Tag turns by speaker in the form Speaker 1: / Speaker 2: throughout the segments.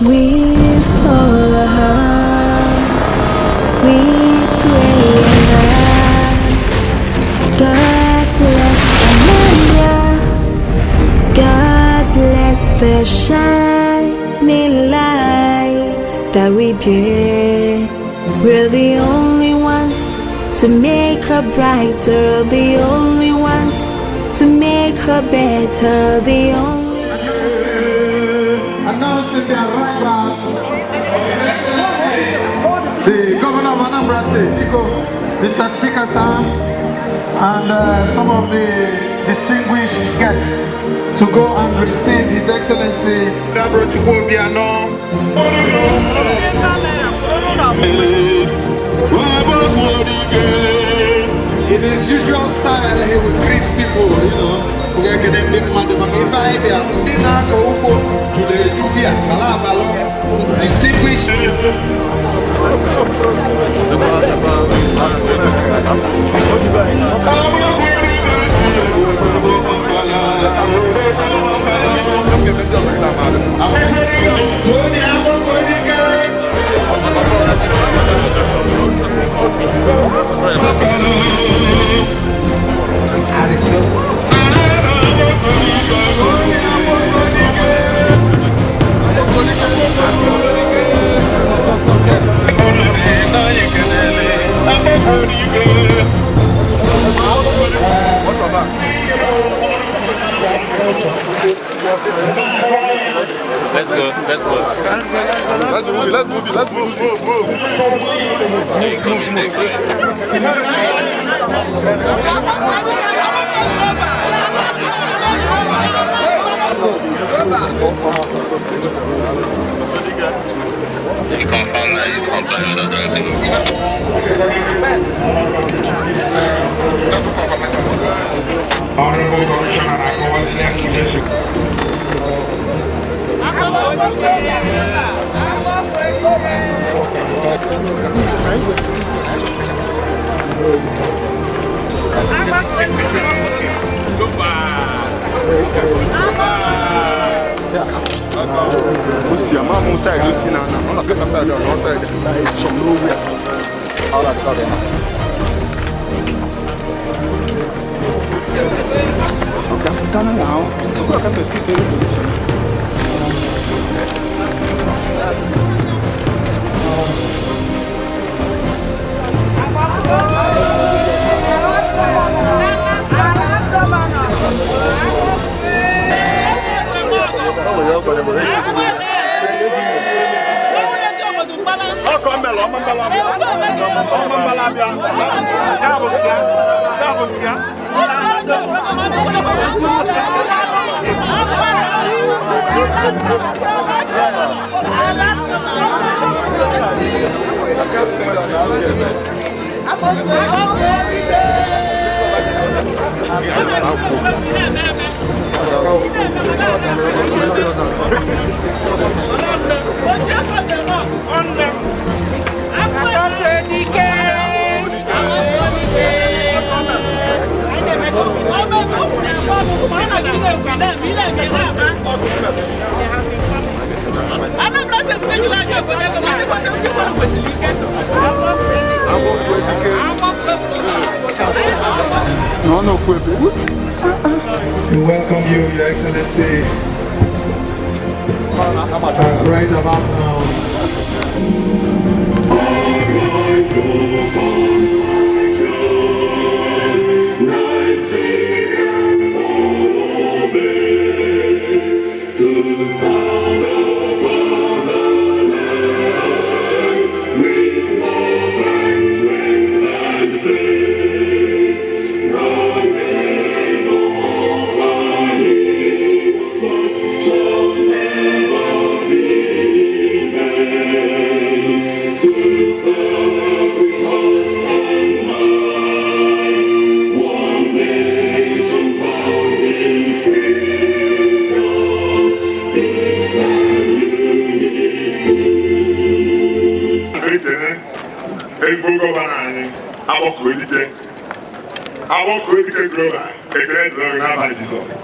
Speaker 1: With all our hearts, we pray and ask. God bless Amanda. God bless the shining light that we bear. We're the only ones to make her brighter, the only ones to make her better, the only.
Speaker 2: Announcing the arrival of His Excellency, the Governor of Anambra State, Mr. Speaker Sam, and some of the distinguished guests to go and receive His Excellency Obiano. In his usual style, he will greet people, you know. Distinguished.
Speaker 3: Let's go. Let's move.
Speaker 4: Honorable Commissioner, I call the next witness. We welcome you, Your Excellency. Right about now.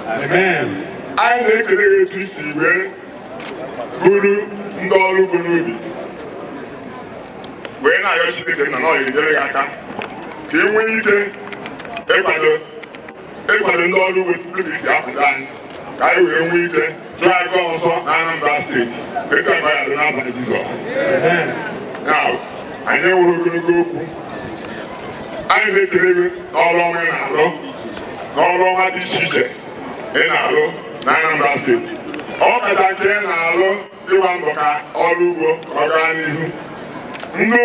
Speaker 4: Amen. I make a APC where Guru
Speaker 5: ndị ọrụ ugbo n'obi wee na-arịọ Chineke na ọ ga-enyere gị aka ka e nwee ike ịkwado ndị ọrụ ugbo dịka isi apụta anyị ka anyị wee nwee ike chụọ aka ọzọ na Anambra steeti etu agba ya dị n'abalị Jizọs. Ya anyị enweghị ogologo okwu, anyị na-ekele gị n'ọrụ ọma ị na-arụ n'ọrụ ọma dị iche iche ị na-arụ na Anambra steeti. Ọ kacha nke ị na-arụ ịgba mbọ ka ọrụ ugbo ọ gaa n'ihu. Ndị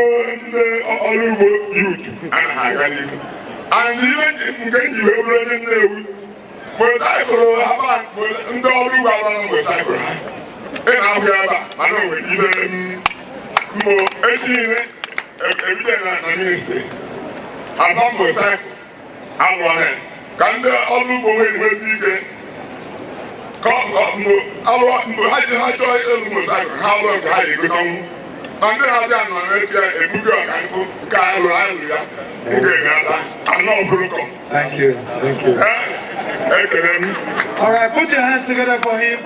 Speaker 5: ọrụ ugbo yut anaghị aga n'ihu. And ihe nke ji wee bụrụ onye Nnewi mgbe saịkụlụ ha ndị ọrụ ugbo agbara mgbe saịkụlụ ha ị na-ahụ ya ebe a mana o nwere ibe mbụ echi niile ebido na ministri aba mgbe saịkụlụ alụọ ya ka ndị ọrụ ugbo nwee nwezi ike mgbe ha chọọ ịlụ mgbe saịkụlụ ha alụọ nke ha ga-egotanwu na ndị na-abịa nọ n'echi ya ebugo ọkankụ nke alụrụ ya
Speaker 4: Thank you. All right, put your hands together for him.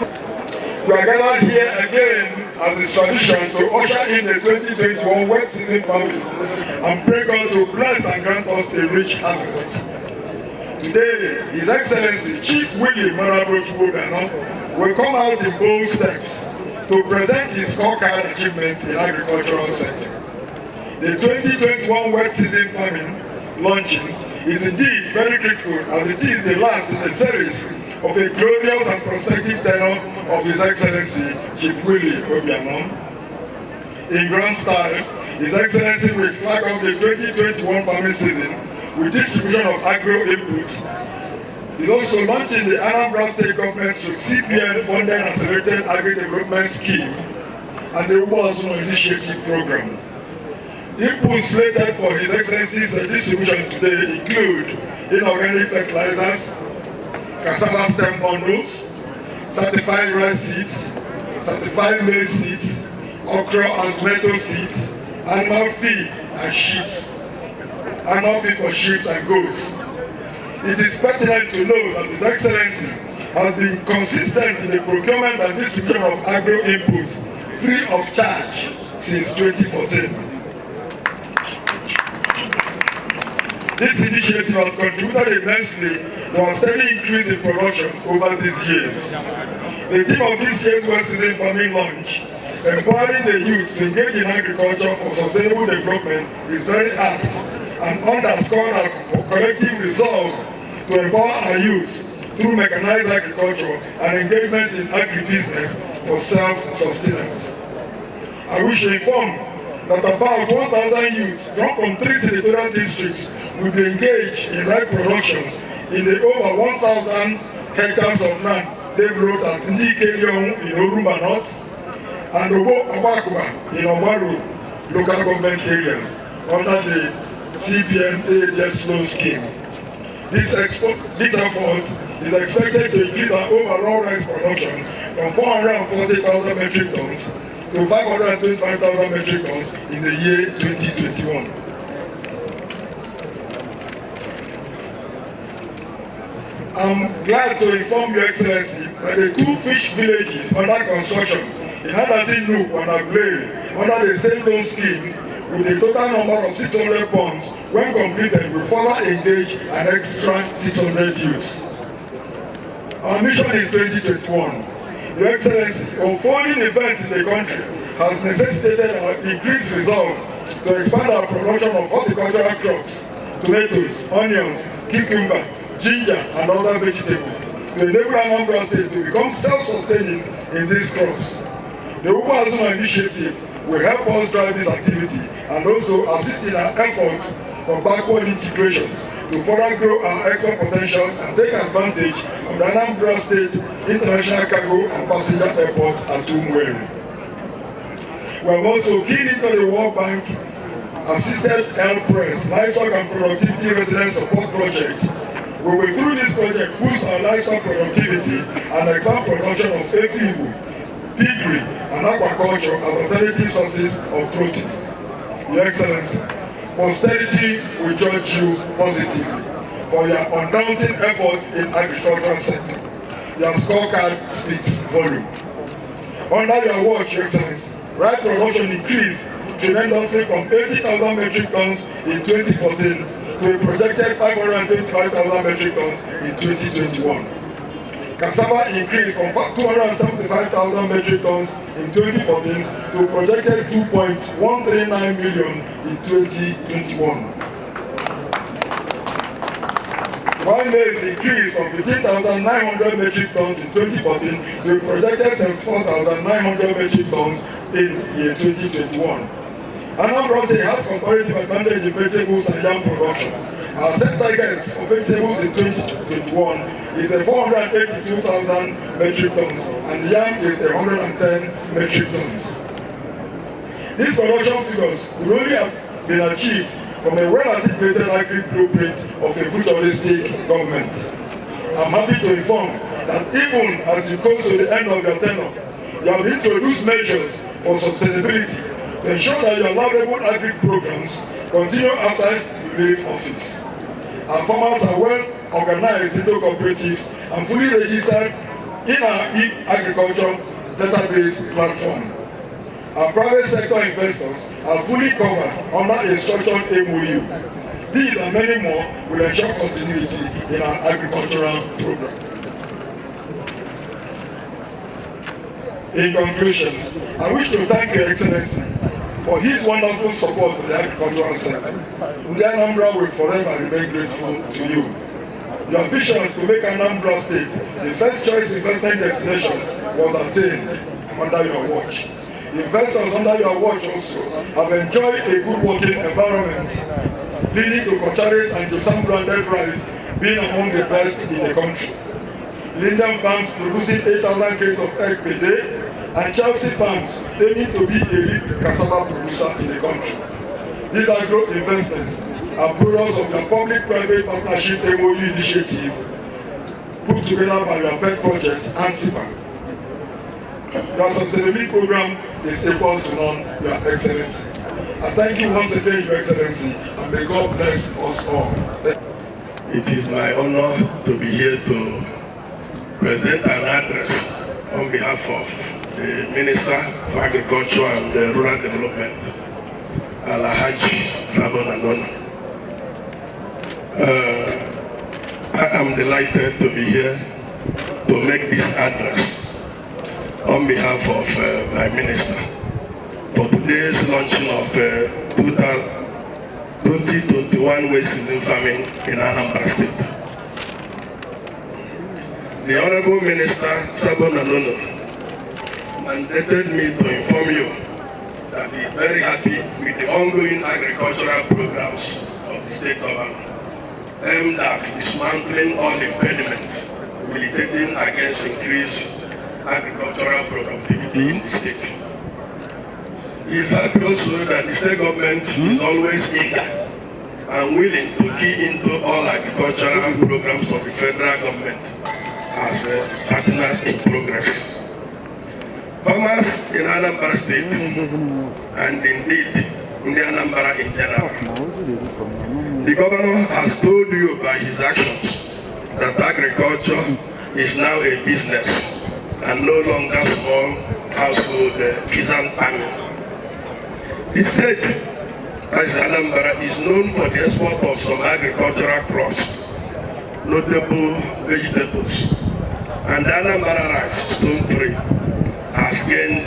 Speaker 6: We are gathered here again as is tradition to usher in the 2021 wet season family and pray God to bless and grant us a rich harvest. Today, His Excellency Chief Willie Obiano will come out in bold steps to present his scorecard achievements in agricultural sector. The 2021 wet season farming launching is indeed very critical as it is the last in a series of a glorious and prospective tenure of His Excellency Chief Willie Obiano. In grand style, His Excellency will flag off the 2021 farming season with distribution of agro inputs. He's also launching the Anambra State Government's CPN Funded Accelerated Agri-Development Scheme and the Obiano Initiative Program. Inputs slated for His Excellency's distribution today include inorganic fertilizers, cassava stem bundles, certified rice seeds, certified maize seeds, okra and tomato seeds, animal feed and sheep, animal feed for sheep and goats. It is pertinent to know that His Excellency has been consistent in the procurement and distribution of agro inputs free of charge since 2014. This initiative has contributed immensely to a steady increase in production over these years. The theme of this year's West Season Farming Launch, empowering the youth to engage in agriculture for sustainable development, is very apt and underscores our collective resolve to empower our youth through mechanized agriculture and engagement in agribusiness for self-sustenance. I wish to inform that about 1,000 youth drawn from 3 senatorial districts will be engaged in rice production in the over 1,000 hectares of land developed at Ndikelion in Orumba North and Obo Abakuba in Obaru local government areas under the CPN ADS loan scheme. This effort is expected to increase our overall rice production from 440,000 metric tons to 525,000 metric tons in the year 2021. I'm glad to inform Your Excellency that the 2 fish villages under construction in Hadazinu and Aglere under the same loan scheme with a total number of 600 ponds when completed will further engage an extra 600 youths. Our mission in 2021, Your Excellency, unfolding events in the country has necessitated our increased resolve to expand our production of horticultural crops, tomatoes, onions, cucumber, ginger, and other vegetables to enable Anambra State to become self-sustaining in these crops. The Obiano Initiative will help us drive this activity and also assist in our efforts for backward integration to further grow our export potential and take advantage of the Anambra State International Cargo and Passenger Airport at Umueri. We have also keyed into the World Bank Assisted Health Press Livestock and Productivity Resident Support Project. We will through this project boost our livestock productivity and expand production of efibu, piggery and aquaculture as alternative sources of protein. Your Excellency, posterity will judge you positively for your undaunted efforts in agricultural sector. Your scorecard speaks volume. Under your watch, Your Excellency, rice production increased tremendously from 80,000 metric tons in 2014 to a projected 525,000 metric tons in 2021. Cassava increased from 275,000 metric tons in 2014 to a projected 2.139 million in 2021. While maize increased from 15,900 metric tons in 2014 to a projected 74,900 metric tons in year 2021. Anambra State has comparative advantage in vegetables and yam production. Our set targets for vegetables in 2021 is 482,000 metric tons and yam is 110 metric tons. These production figures would only have been achieved from a well-articulated agri-blueprint of a futuristic government. I'm happy to inform that even as you come to the end of your tenure, you have introduced measures for sustainability to ensure that your laudable agri programs continue after you leave office. Our farmers are well organized into cooperatives and fully registered in our e-agriculture database platform. Our private sector investors are fully covered under a structured MOU. These and many more will ensure continuity in our agricultural program. In conclusion, I wish to thank Your Excellency for his wonderful support to the agricultural sector. Anambra will forever remain grateful to you. Your vision to make Anambra State the first choice investment destination was attained under your watch. Investors under your watch also have enjoyed a good working environment, leading to Kocharis and Josam branded rice being among the best in the country. Linden farms producing 8,000 crates of egg per day, and Chelsea farms aiming to be a lead cassava producer in the country. These agro investments are products of your public-private partnership MOU initiative put together by your pet project and SIPA. Your sustainability program is equal to none, Your Excellency. I thank you once again, Your Excellency, and may God bless us all.
Speaker 7: It is my honor to be here to present an address on behalf of the Minister for Agriculture and Rural Development, Alhaji Sabon Anono. I am delighted to be here to make this address on behalf of my Minister for today's launching of 2021 wet season farming in Anambra State. The Honorable Minister Sabon Anono mandated me to inform you that he is very happy with the ongoing agricultural programs of the state government aimed at dismantling all impediments militating against increased agricultural productivity in the state. He is happy also that the state government is always eager and willing to key into all agricultural programs of the federal government as a partner in progress. Farmers in Anambra State, and indeed in the Anambra in general, the governor has told you by his actions that agriculture is now a business and no longer small household peasant farming. The state, as Anambra, is known for the export of some agricultural crops, notable vegetables, and the Anambra rice, stone-free, has gained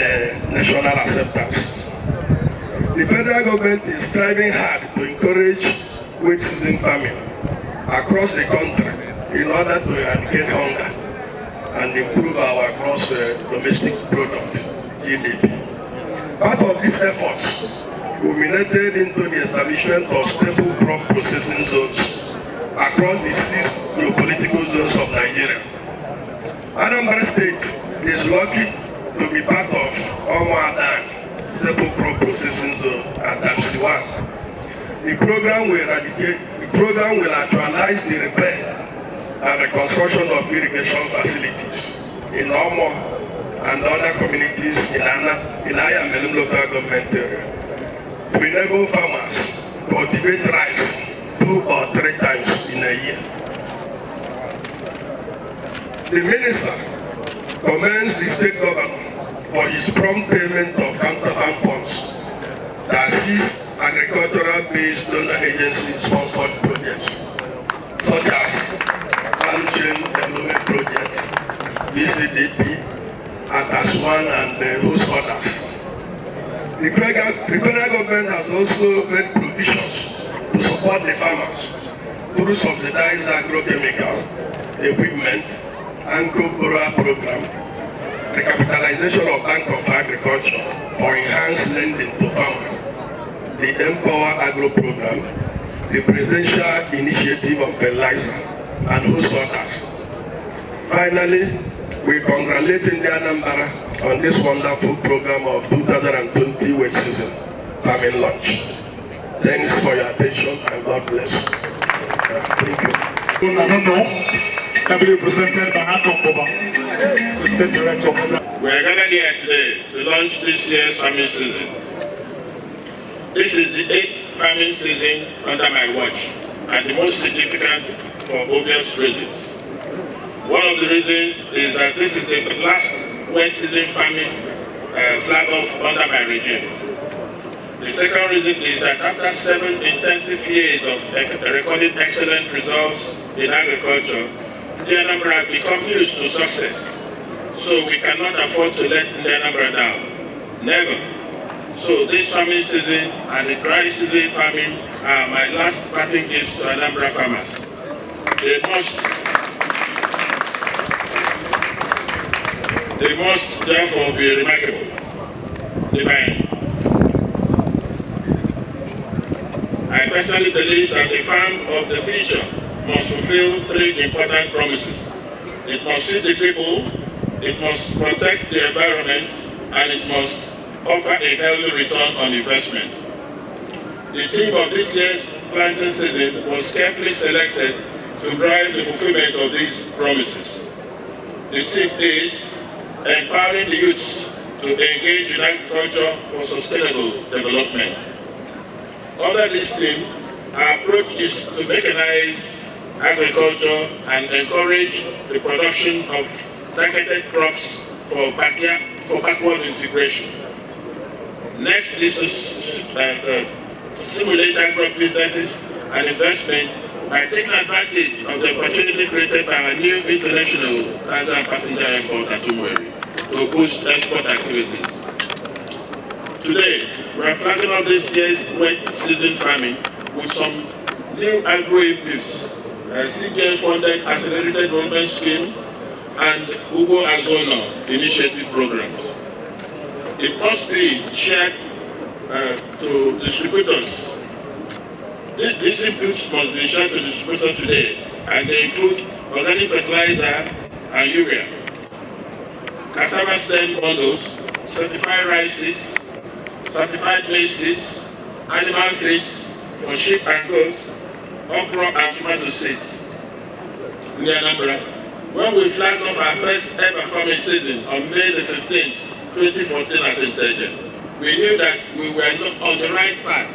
Speaker 7: national acceptance. The federal government is striving hard to encourage wet season farming across the country in order to eradicate hunger and improve our gross domestic product, GDP. Part of these efforts culminated into the establishment of stable crop processing zones across the 6 geopolitical zones of Nigeria. Anambra State is lucky to be part of Omadan stable crop processing zone at Absiwan. The program will actualize the repair and reconstruction of irrigation facilities in Omo and other communities in Ayamelum local government area to enable farmers to cultivate rice 2 or 3 times in a year. The minister commends the state government for his prompt payment of counterfeit funds that assist agricultural-based donor agency-sponsored projects, such as Value Chain Development Projects, VCDP, ATAS1, and host others. The federal government has also made provisions to support the farmers through subsidized agrochemical equipment and co-borrower program, recapitalization of Bank of Agriculture for enhanced lending to farmers, the Empower Agro program, the Presidential Initiative on Fertilizer, and host others. Finally, we congratulate India Anambra on this wonderful program of 2020 wet season farming launch. Thanks for your attention and God bless. Thank you.
Speaker 5: Presented by Atom Boba, the State Director. We are gathered here today to launch this year's farming season. This is the 8th farming season under my watch, and the most significant for obvious reasons. One of the reasons is that this is the last wet season farming flag off under my regime. The second reason is that after 7 intensive years of recording excellent results in agriculture, the Anambra have become used to success. So we cannot afford to let the Anambra down. Never. So this farming season and the dry season farming are my last parting gifts to Anambra farmers. They must therefore be remarkable. Divine. I personally believe that the farm of the future must fulfill 3 important promises. It must feed the people, it must protect the environment, and it must offer a healthy return on investment. The theme of this year's planting season was carefully selected to drive the fulfillment of these promises. The theme is empowering the youth to engage in agriculture for sustainable development. Under this theme, our approach is to mechanize agriculture and encourage the production of targeted crops for backward integration. Next is to stimulate agro-businesses and investment by taking advantage of the opportunity created by our new international cargo and passenger airport at Umueri to boost export activities. Today, we are flagging off this year's wet season farming with some new agro-inputs, CBN-funded Accelerated Development Scheme and Ugo Azono Initiative programs. It must be shared to distributors. These inputs must be shared to distributors today, and they include organic fertilizer and urea, cassava stem bundles, certified rices, certified maize, animal feeds for sheep and goats, okra and tomato seeds. In Anambra, when we flagged off our first ever farming season on May the 15th, 2014 as intended, we knew that we were not on the right path.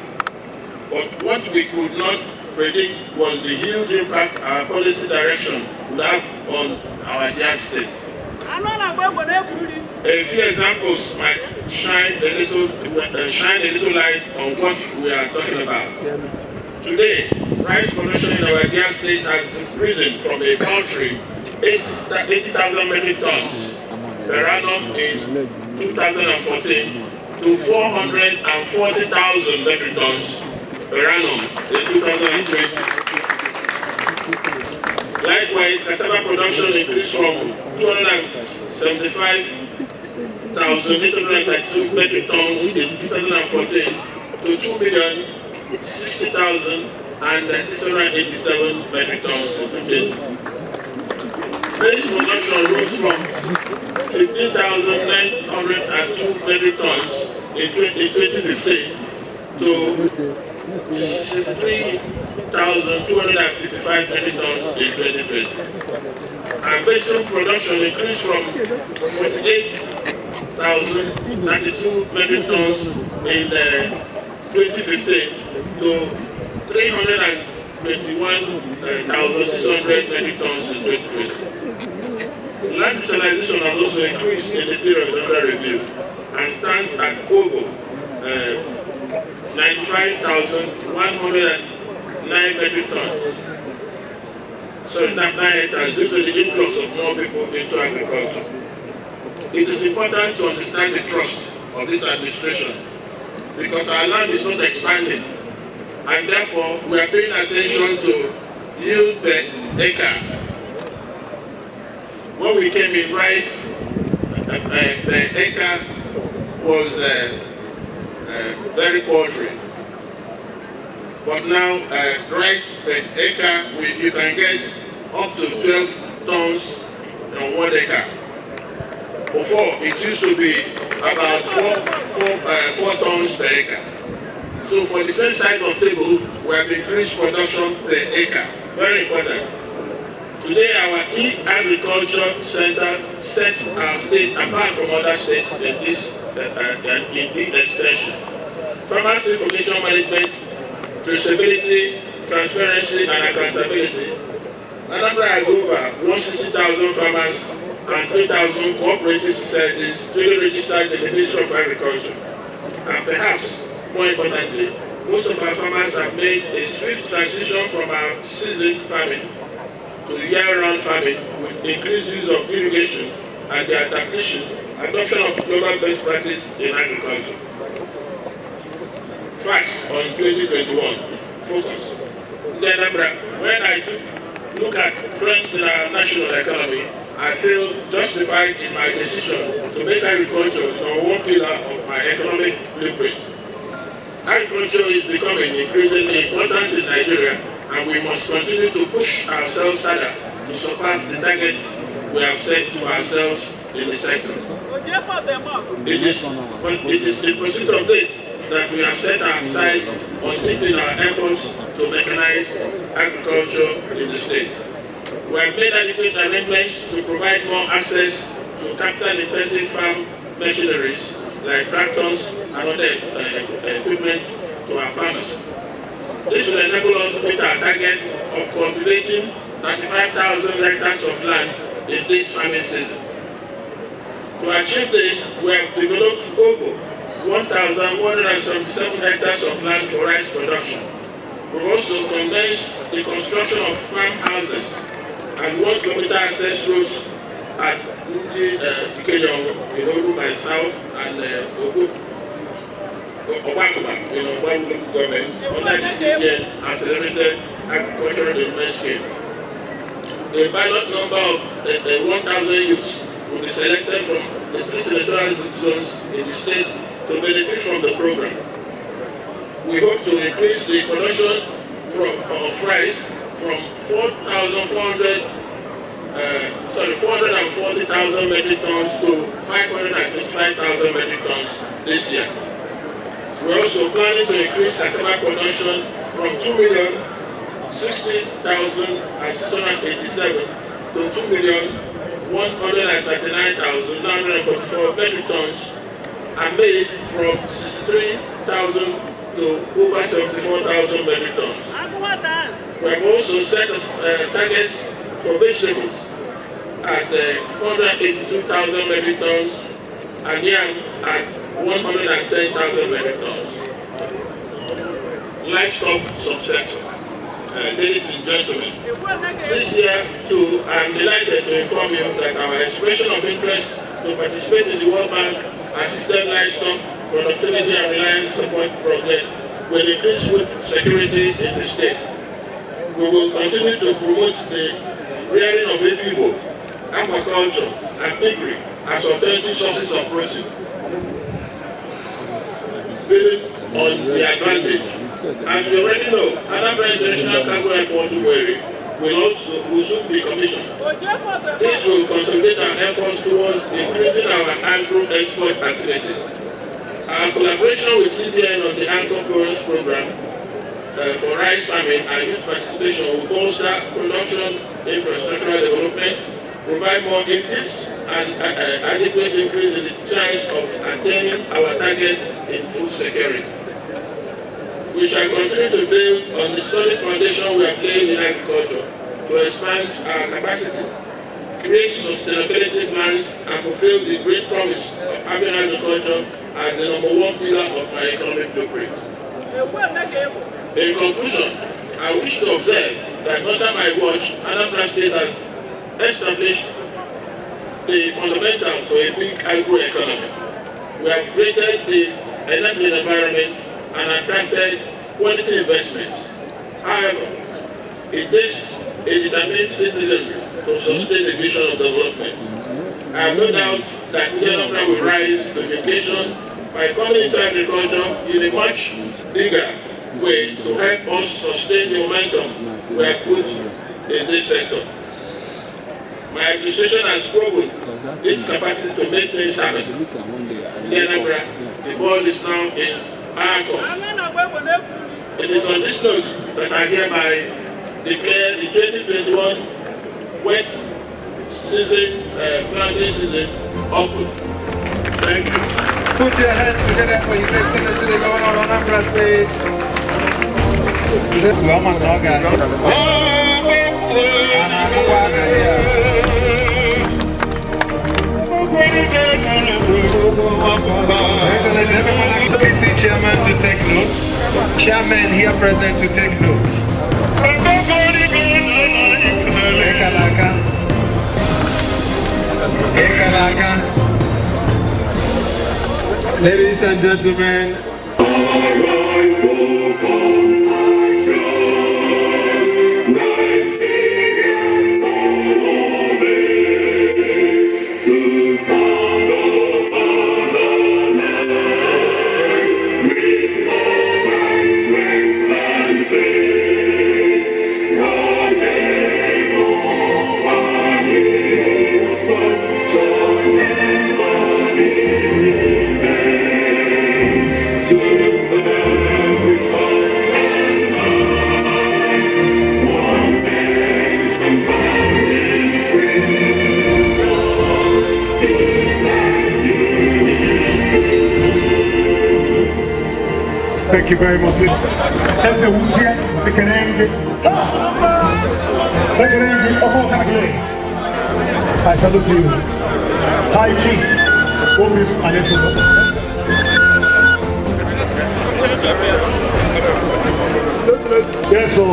Speaker 5: But what we could not predict was the huge impact our policy direction would have on our dear state. A few examples might shine a little light on what we are talking about. Today, rice production in our dear state has risen from a paltry 80,000 metric tons per annum in 2014 to 440,000 metric tons per annum in 2020. Likewise, cassava production increased from 275,832 metric tons in 2014 to 2,060,687 metric tons in 2020. Maize production rose from 15,902 metric tons in 2015 to 63,255 metric tons in 2020. And vegetable production increased from 48,092 metric tons in 2015 to 321,600 metric tons in 2020. Land utilization has also increased in the period under review and stands at over 95,109 metric tons. So that's 9 hectares due to the influx of more people into agriculture. It is important to understand the trust of this administration because our land is not expanding and therefore we are paying attention to yield per acre. When we came in, rice per acre was very paltry. But now rice per acre, you can get up to 12 tons on 1 acre. Before, it used to be about 4 tons per acre. So for the same size of table, we have increased production per acre. Very important. Today, our e-agriculture center sets our state apart from other states in this extension. Farmers information management, traceability, transparency, and accountability. Anambra has over 160,000 farmers and 3,000 cooperative societies duly registered in the Ministry of Agriculture. And perhaps more importantly, most of our farmers have made a swift transition from our season farming to year-round farming with increased use of irrigation and the adoption of global best practice in agriculture. Facts on 2021. Focus. When I look at trends in our national economy, I feel justified in my decision to make agriculture one pillar of my economic blueprint. Agriculture is becoming increasingly important in Nigeria, and we must continue to push ourselves harder to surpass the targets we have set to ourselves in the sector. It is in pursuit of this that we have set our sights on deepening our efforts to mechanize agriculture in the state. We have made adequate arrangements to provide more access to capital-intensive farm machineries like tractors and other equipment to our farmers. This will enable us to meet our target of cultivating 35,000 hectares of land in this farming season. To achieve this, we have developed over 1,177 hectares of land for rice production. We've also commenced the construction of farmhouses and 1 kilometer access roads at Obiano by south and Obiano government under the CDN Accelerated Agricultural Development Scheme. A pilot number of 1,000 youths will be selected from the 3 senatorial zones in the state to benefit from the program. We hope to increase the production of rice from 440,000 metric tons to 525,000 metric tons this year. We're also planning to increase cassava production from 2,060,687 to 2,139,944 metric tons, and maize from 63,000 to over 74,000 metric tons. We have also set targets for vegetables at 182,000 metric tons and yam at 110,000 metric tons. Livestock subsector. Ladies and gentlemen, this year too, I'm delighted to inform you that our expression of interest to participate in the World Bank Assisted Livestock Productivity and Reliance Support Project will increase food security in the state. We will continue to promote the rearing of efibo, aquaculture, and piggery as alternative sources of protein. Building on the advantage, as we already know, Anambra International Cargo Airport will soon be commissioned. This will consolidate our efforts towards increasing our agro-export activities. Our collaboration with CBN on the Anchor Progress Program for rice farming and youth participation will bolster production, infrastructural development, provide more inputs, and adequate increase in the chance of attaining our target in food security. We shall continue to build on the solid foundation we have laid in agriculture to expand our capacity
Speaker 7: create sustainability plans and fulfill the great promise of having agriculture as the #1 pillar of my economic blueprint. In conclusion, I wish to observe that under my watch, Anambra State has established the fundamentals for a big agro-economy. We have created the enabling environment and attracted quality investments. However, it takes a determined citizenry to sustain the vision of development. I have no doubt that Anambra will rise to the occasion by coming into agriculture in a much bigger way to help us sustain the momentum we have put in this sector. My administration has proven its capacity to make things happen. In Anambra, the ball is now in our court. It is on this note that I hereby declare the 2021 wet season, planting season open. Thank you.
Speaker 4: Put your hands together for His Excellency the Governor of Anambra State. This woman, no guy. Excellency, Chairman to take notes. Chairman here present to take notes. Ekalaka. Ekalaka. Ladies and gentlemen, thank you very much. I salute you. High Chief. Yes, so